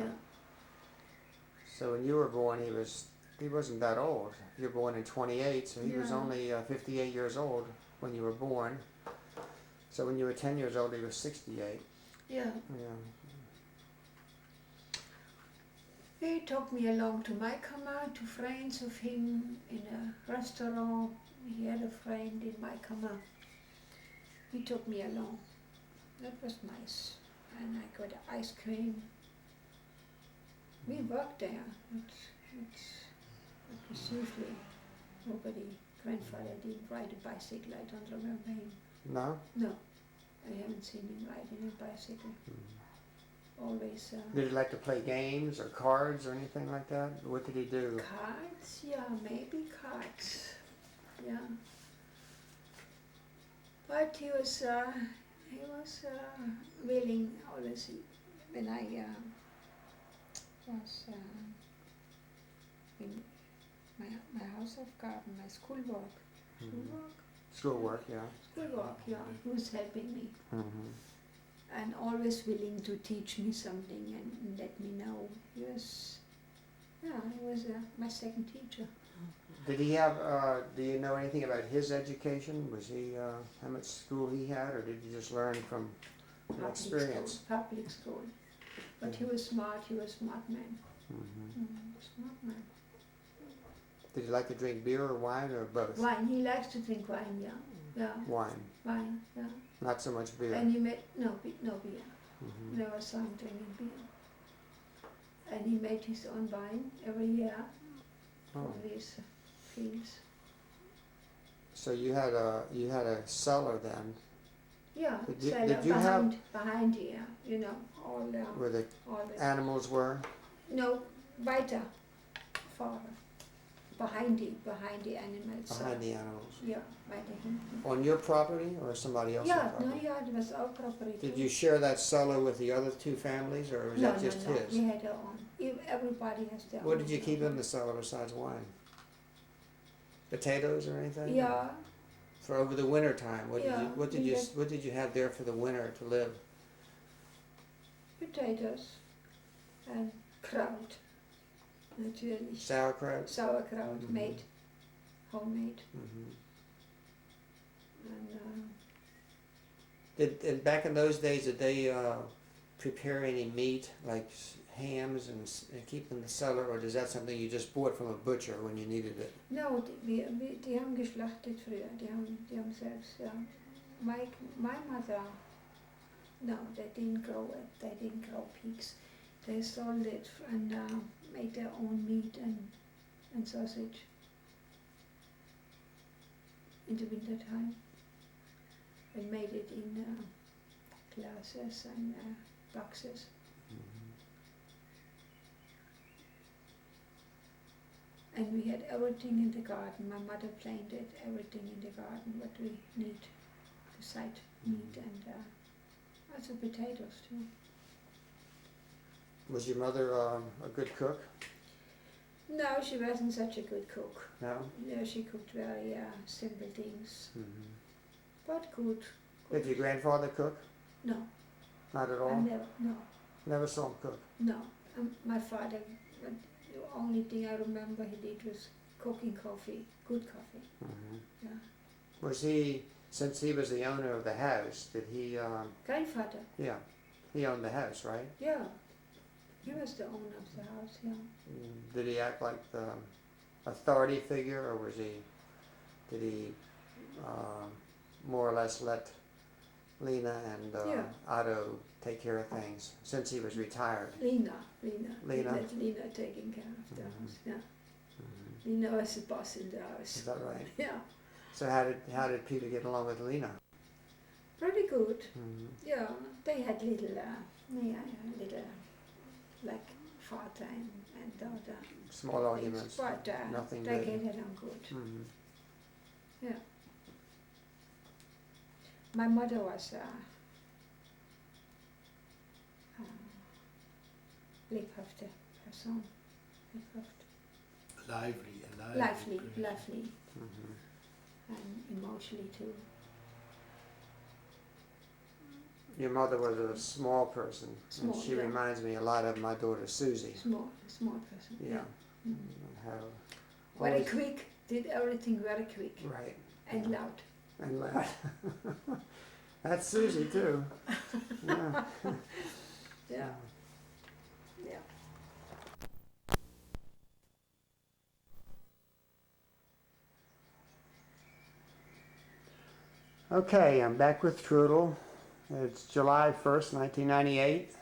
So when you were born, he wasn't that old. You were born in 28, so he was Yeah. only 58 years old when you were born. So when you were 10 years old, he was 68. Yeah. Yeah. He took me along to my kammer, to friends of him in a restaurant. He had a friend in my kammer. He took me along. That was nice. And I got ice cream. We worked there. It was usually grandfather didn't ride a bicycle. I don't remember him. No? No, I haven't seen him riding a bicycle. Always. Did he like to play games or cards or anything like that? What did he do? Cards, yeah, maybe cards, yeah. But he was willing always when I was in my Hausaufgaben, my schoolwork. Schoolwork, yeah. Schoolwork, yeah. He was helping me. Mm-hmm. And always willing to teach me something and let me know. He was my second teacher. Did he have, do you know anything about his education? Was he, how much school he had, or did you just learn from experience? Public school. But he was smart man. Mm-hmm. Smart man. Did he like to drink beer or wine or both? Wine, he likes to drink wine, yeah. Yeah. Wine, yeah. Not so much beer. And he made, no beer. Mm-hmm. Never saw him drinking beer. And he made his own wine every year for these fields. So you had a cellar then? Yeah, did you have behind here, all where the all the animals were? No, weiter, far, behind the animals. Behind the animals. Yeah, weiter hinten. On your property or somebody else's property? No, yeah, it was our property. Did you share that cellar with the other two families, or was that just his? We had our own. Everybody has their own. What did you keep in the cellar besides wine? Potatoes or anything? Yeah. For over the winter time, what Yeah, did you have there for the winter to live? Potatoes and Kraut, natürlich. Sauerkraut. Sauerkraut, Mhm. made, homemade, Mm-hmm. and And back in those days, did they prepare any meat like hams and keep in the cellar, or is that something you just bought from a butcher when you needed it? no, die haben geschlachtet früher, die haben selbst, ja. My mother, no, they didn't grow pigs. They sold it and made their own meat and sausage in the winter time. And made it in glasses and boxes. And we had everything in the garden. My mother planted everything in the garden what we need, the side meat and also potatoes too. Was your mother a good cook? No, she wasn't such a good cook. No? No, she cooked very simple things, Mm-hmm. but good. Did your grandfather cook? No, Not at I all? never Saw him cook? no. My father, but the only thing I remember he did was cooking coffee, good coffee. Mm-hmm. Yeah. Was he, since he was the owner of the house, did he, Grandfather, yeah, he owned the house, right? yeah. He was the owner of the house, yeah. Did he act like the authority figure, or did he more or less let Lena and Yeah. Otto take care of things since he was retired? Lena. He Lena? let Lena taking care of the house, yeah. Mm-hmm. Lena was the boss in the house. Is that right? Yeah, So how did Peter get along with Lena? pretty good. Mm-hmm. Yeah, they had little, like father and daughter. Small arguments. But nothing they big. get along good. Mm-hmm. Yeah. My mother was lebhafte person. Lively Mm-hmm. and emotionally too. Your mother was a small person, Small, and she yeah. reminds me a lot of my daughter Susie. Small person. Yeah. Mm. How Very always- quick, did everything very quick Right. and Yeah. loud. And loud. That's Susie too. Yeah. Yeah. Yeah. Okay, I'm back with Trudel. It's July 1st, 1998,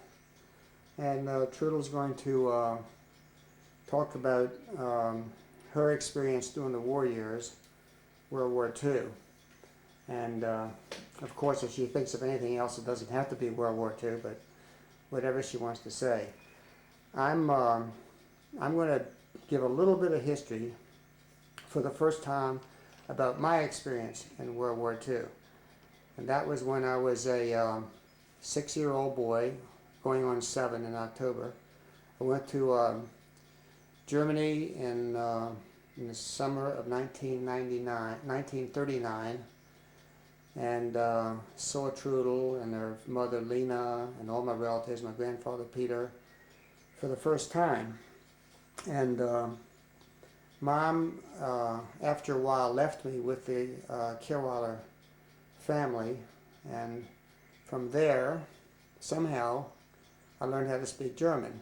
and Trudel's going to talk about her experience during the war years, World War II. And of course, if she thinks of anything else, it doesn't have to be World War II, but whatever she wants to say. I'm going to give a little bit of history for the first time about my experience in World War II. And that was when I was a 6-year-old boy, going on 7 in October. I went to Germany in the summer of 1939, and saw Trudel and her mother Lena and all my relatives, my grandfather Peter, for the first time. And Mom, after a while, left me with the Kirwaler family, and from there, somehow, I learned how to speak German.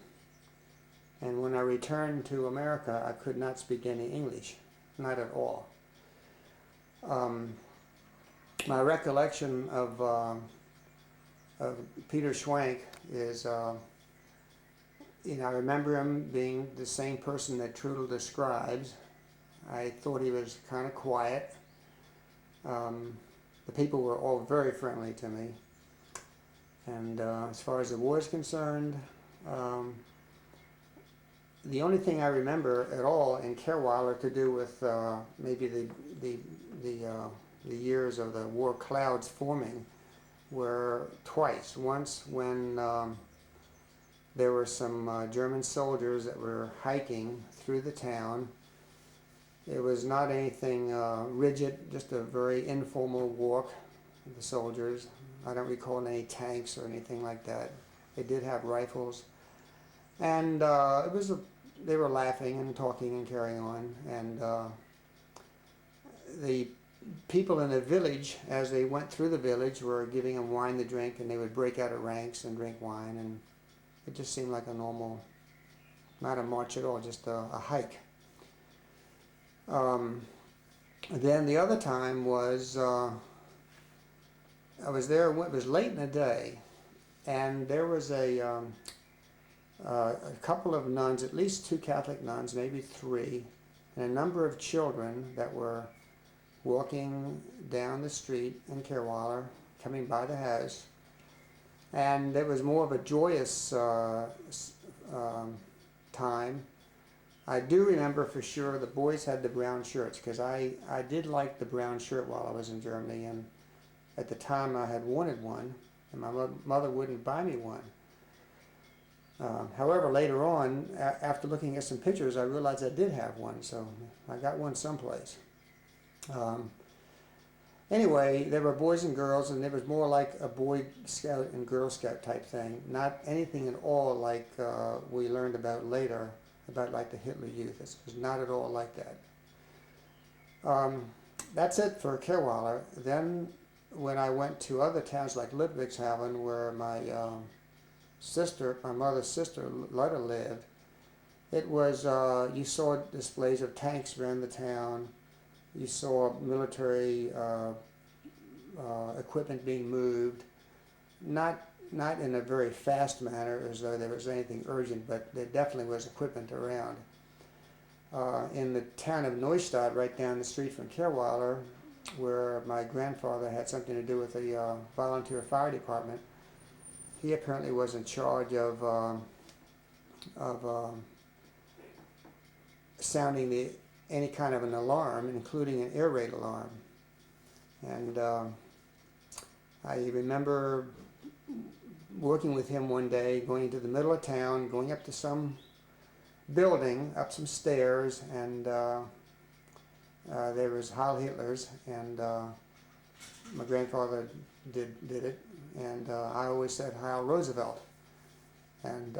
And when I returned to America, I could not speak any English, not at all. My recollection of Peter Schwank is, I remember him being the same person that Trudel describes. I thought he was kind of quiet. The people were all very friendly to me. And as far as the war is concerned, the only thing I remember at all in Kerweiler to do with maybe the years of the war clouds forming were twice. Once when there were some German soldiers that were hiking through the town. It was not anything rigid, just a very informal walk of the soldiers. I don't recall any tanks or anything like that. They did have rifles. And they were laughing and talking and carrying on. And the people in the village, as they went through the village, were giving them wine to drink, and they would break out of ranks and drink wine. And it just seemed like a normal, not a march at all, just a hike. Then the other time was, I was there, it was late in the day, and there was a couple of nuns, at least 2 Catholic nuns, maybe 3, and a number of children that were walking down the street in Kerweiler, coming by the house, and it was more of a joyous time. I do remember for sure the boys had the brown shirts, because I did like the brown shirt while I was in Germany, and at the time I had wanted one, and my mother wouldn't buy me one. However, later on, after looking at some pictures, I realized I did have one, so I got one someplace. Anyway, there were boys and girls, and it was more like a Boy Scout and Girl Scout type thing, not anything at all like we learned about later, about like the Hitler Youth. It was not at all like that. That's it for Kerweiler. Then when I went to other towns like Ludwigshafen, where my my mother's sister, Lutta, lived, it was, you saw displays of tanks around the town. You saw military equipment being moved, not in a very fast manner as though there was anything urgent, but there definitely was equipment around. In the town of Neustadt, right down the street from Kerweiler, where my grandfather had something to do with the volunteer fire department, he apparently was in charge of sounding any kind of an alarm, including an air raid alarm. And I remember working with him one day, going into the middle of town, going up to some building, up some stairs, and there was Heil Hitler's, and my grandfather did it, and I always said Heil Roosevelt. And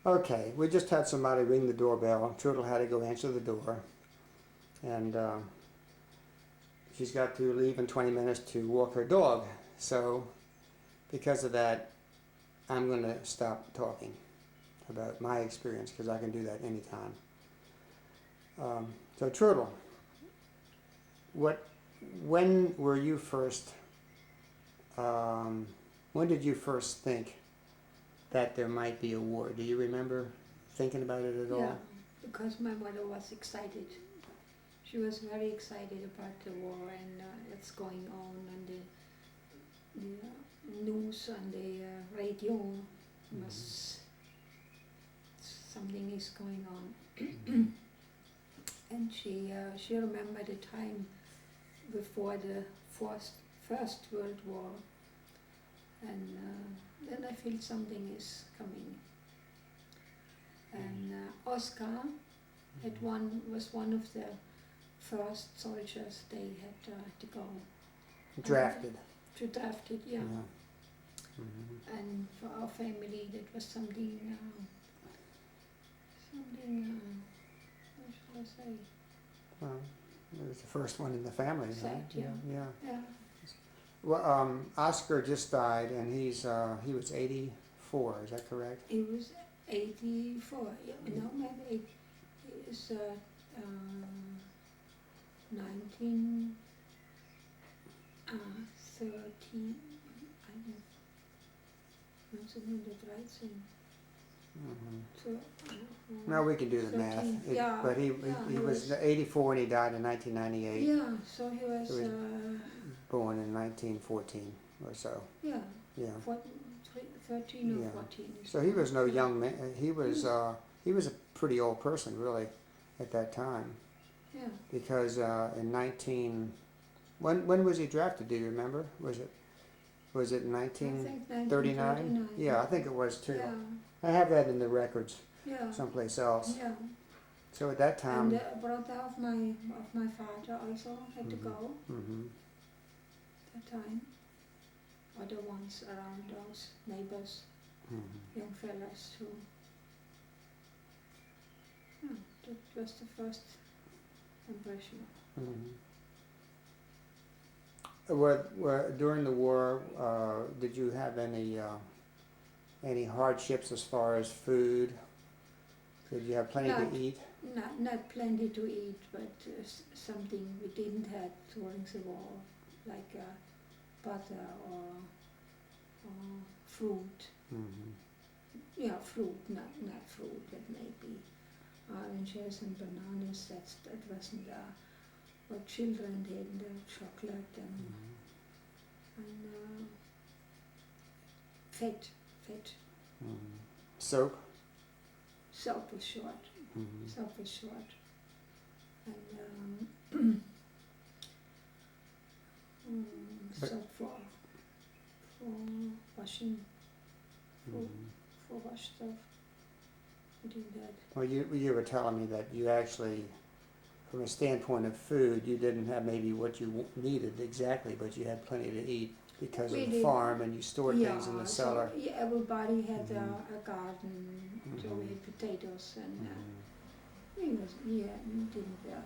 okay, we just had somebody ring the doorbell. Trudel had to go answer the door, and she's got to leave in 20 minutes to walk her dog. So because of that, I'm going to stop talking about my experience, because I can do that anytime. So Trudel, when were you first, when did you first think that there might be a war? Do you remember thinking about it at all? Yeah, because my mother was excited. She was very excited about the war and what's going on, and the news on the radio was something is going on. And she remembered the time before the First World War, and then I feel something is coming. And Oscar was one of the first soldiers they had to go. Drafted. To drafted, yeah. Mm-hmm. And for our family, that was something, what shall I say? Well, it was the first one in the family, Sad, right? yeah. Well, Oscar just died, and he was 84. Is that correct? He was 84. Yeah, no, maybe he is 1913. 1913. Mm-hmm. So, No, we can do the math. 13, yeah, But he he was 84 and he died in 1998. yeah, so he was, Born in 1914 or so. yeah, Yeah. 13 or Yeah. 14. So he was no young man. He was a pretty old person, really, at that time. Yeah. Because in when was he drafted? Do you remember? Was it 1939? Yeah, I think it was too. Yeah, I have that in the records yeah, someplace else. yeah. So at that time. And the brother of my father also had to go Mm-hmm. that time. Other ones around those neighbors, young fellas who. Yeah, that was the first impression. During the war, did you have any hardships as far as food? Did you have plenty to eat? Not plenty to eat, but something we didn't have during the war, like butter or fruit. Yeah, fruit, not fruit, but maybe oranges and bananas. That wasn't what children did. Chocolate and fat. Soap? Soap was short. Mm-hmm. Soap was short. And But- soap for washing, Mm-hmm. for wash stuff. We did that. Well, you were telling me that you actually, from a standpoint of food, you didn't have maybe what you needed exactly, but you had plenty to eat because We of the did. farm and you stored things in the cellar. So, yeah, everybody had Mhm. a garden, so we had potatoes and Mhm. we didn't.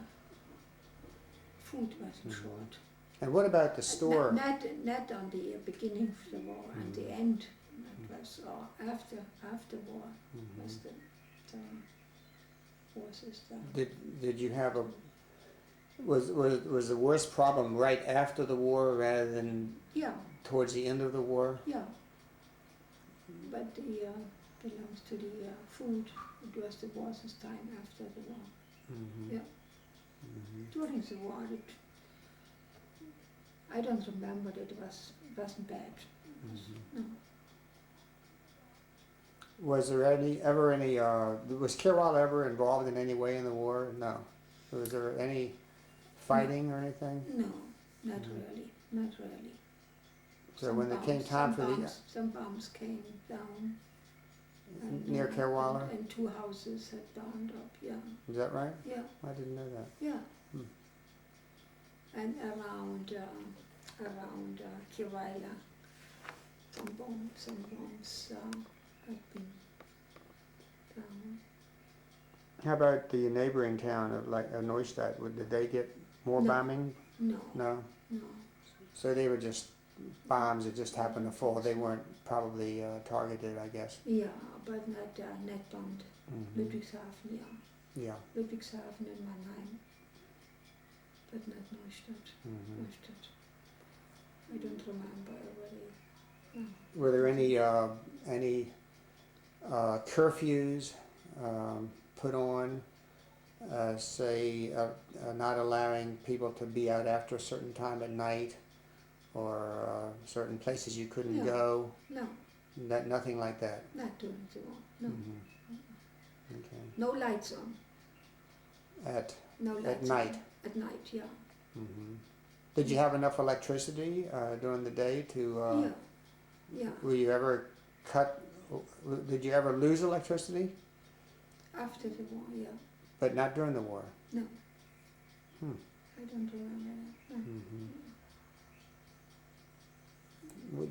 Food wasn't Mhm. short. And what about the store? Not on the beginning of the war, at the Mhm. end. That was after war Mhm. was the war system. Did you have a was the worst problem right after the war rather than Yeah, towards the end of the war? yeah. But the belongs to the food. It was the war's time after the war. Mm-hmm. Yeah. Mm-hmm. During the war, I don't remember that it wasn't bad. Mm-hmm. No. Was there ever any was Kerala ever involved in any way in the war? No. Was there any fighting or anything? No, not Mhm. really. Not really. So when there came time for some bombs came down. And, near Kerala, and 2 houses had burned up. Yeah, is that right? yeah, I didn't know that. yeah. Hmm. And around Kerala, some bombs had been down. How about the neighboring town of Neustadt? Did they get more No. bombing? No, No. no. So they were just bombs that just happened to fall. They weren't probably targeted, I guess. Yeah, but not bombed. Mm-hmm. Ludwigshafen, yeah. Yeah. Ludwigshafen and Mannheim, but not Neustadt. Mm-hmm. Neustadt. I don't remember already. No. Were there any curfews put on, say, not allowing people to be out after a certain time at night, or certain places you couldn't No. go? No, Nothing like that. not during the war. No, Mm-hmm. Okay. no lights on. No lights At night. on. At night, yeah. Mm-hmm. Did you have enough electricity during the day to? Yeah, yeah. Were you ever cut? Did you ever lose electricity? After the war, yeah. But not during the war. No. Hmm. I don't remember that. No. Mm-hmm.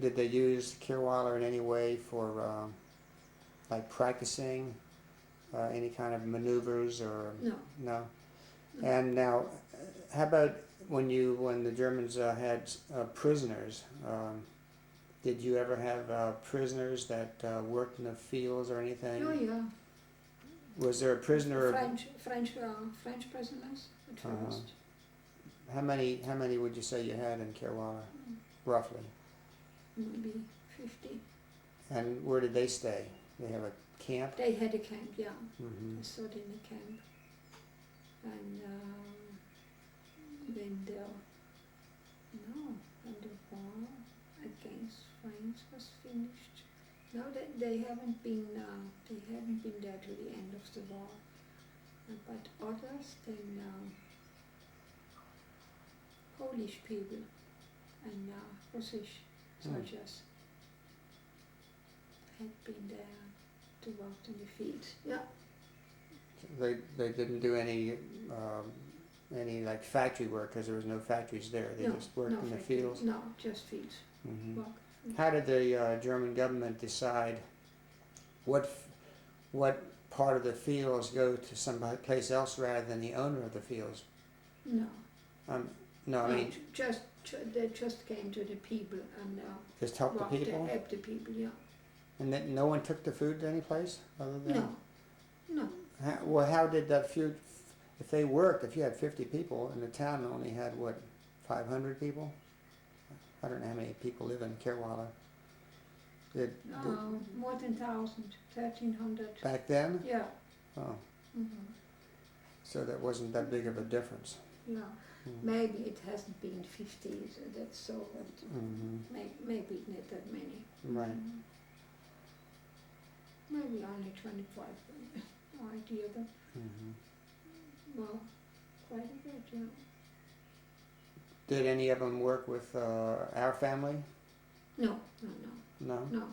Did they use Kirwala in any way for like practicing any kind of maneuvers or No. no? And now, how about when the Germans had prisoners? Did you ever have prisoners that worked in the fields or anything? Oh yeah. Was there a prisoner? French prisoners at first. How many would you say you had in Kerala, roughly? Maybe 50. And where did they stay? They have a camp? They had a camp, yeah. Mm-hmm. They stood in a camp. And when the war against France was finished. No, they haven't been there to the end of the war. But others, then Polish people and Russisch soldiers had been there to work in the fields. Yeah. They didn't do any like factory work because there was no factories there. They just worked in the fields. No, just fields. Mm-hmm. Work. How did the German government decide what part of the fields go to some place else rather than the owner of the fields? No. No, I mean they just came to the people and just help the people. Help the people, yeah. And then no one took the food to any place other than. No. How did that food? If they worked, if you had 50 people and the town only had 500 people? I don't know how many people live in Kerala. More than 1,000, 1,300. Back then? Yeah. Oh, Mm-hmm. so that wasn't that big of a difference. Yeah. Maybe it hasn't been 50, so that's so, but maybe not that many. Right. maybe only 25, no idea, but well, quite a bit, yeah. Did any of them work with our family? No. No? No.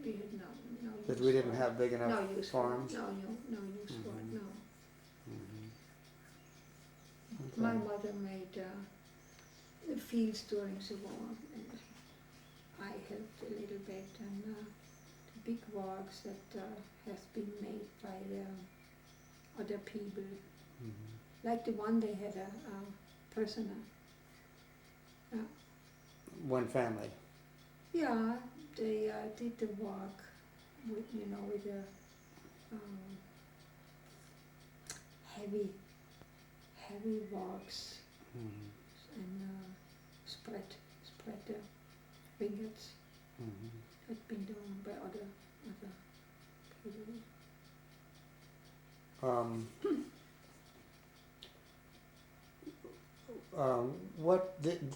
We had no use Because we didn't for it. have big enough No use farms? for it. No use for it, no. Okay. My mother made the fields during the war, and I helped a little bit, and the big works that has been made by other people, like the one they had a prisoner. One family? Yeah, they did the work with, with the heavy works and spread the fingers. Had been done by other people.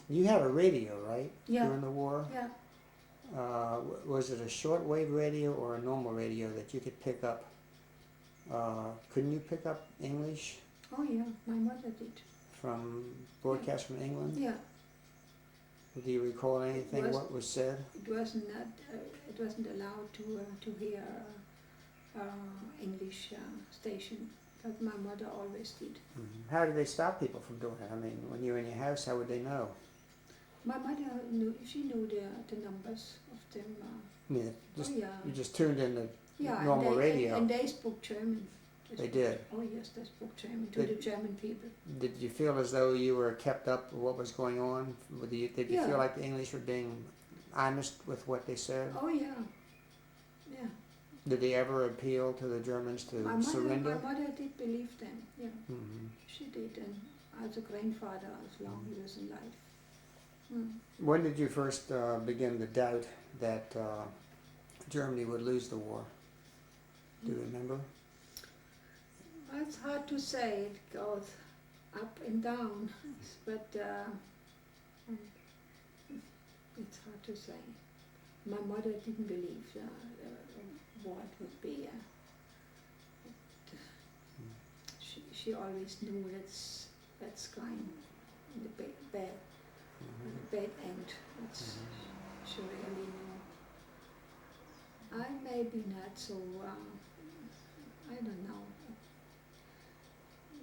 You had a radio, right? Yeah. During the war? Yeah. Was it a shortwave radio or a normal radio that you could pick up? Couldn't you pick up English Oh yeah, my mother did. from broadcast from England? Yeah. Do you recall anything what was said? It wasn't allowed to hear English station, but my mother always did. How did they stop people from doing it? I mean, when you were in your house, how would they know? My mother knew the numbers of them. I mean, you just tuned in the Yeah, normal radio. And they spoke German. They did? Oh yes, they spoke German to the German people. Did you feel as though you were kept up with what was going on? Did you feel like the English were being honest with what they said? Oh yeah, yeah. Did they ever appeal to the Germans to surrender? My mother did believe them, yeah. She did, and as a grandfather, as long as he was in life. When did you first begin to doubt that Germany would lose the war? Do you remember? It's hard to say. It goes up and down, but it's hard to say. My mother didn't believe what would be. She always knew that's going the bad end. She really knew. I maybe not so. I don't know.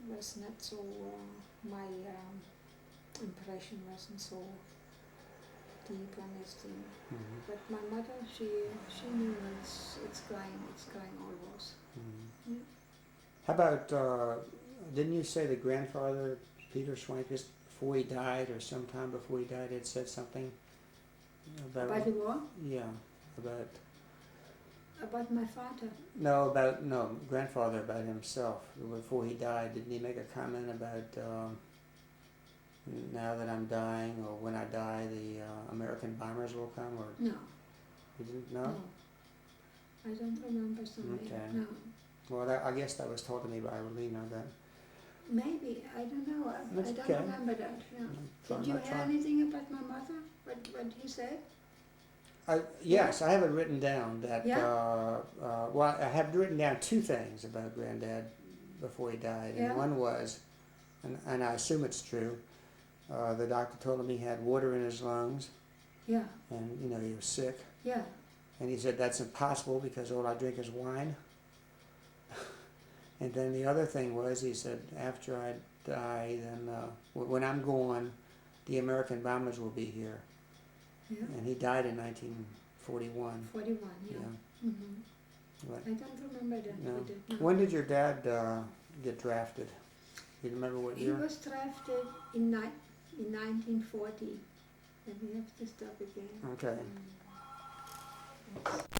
It was not so. My impression wasn't so deep on this thing. But my mother, she knew it's going almost. Yeah. How about? Didn't you say the grandfather, Peter Schwenkes, before he died, or sometime before he died, had said something about the war? Yeah, about my father. No, grandfather, about himself. Before he died, didn't he make a comment about now that I'm dying, or when I die, the American bombers will come? Or no. You didn't know? No. I don't remember something. Okay. No. Well, I guess that was told to me by Relina then. Maybe, I don't know. I don't remember that. Yeah. Did you hear anything about my mother? What he said? Yes, I have it written down that. Yeah? Well, I have written down two things about Granddad before he died, and one was, and I assume it's true. The doctor told him he had water in his lungs. Yeah. And he was sick. Yeah. And he said that's impossible because all I drink is wine. And then the other thing was, he said, after I die, then when I'm gone, the American bombers will be here. Yeah. And he died in 1941. 41, yeah. I don't remember that. No. No. When did your dad get drafted? Do you remember what year? He was drafted in 1940. And we have to stop again. Okay.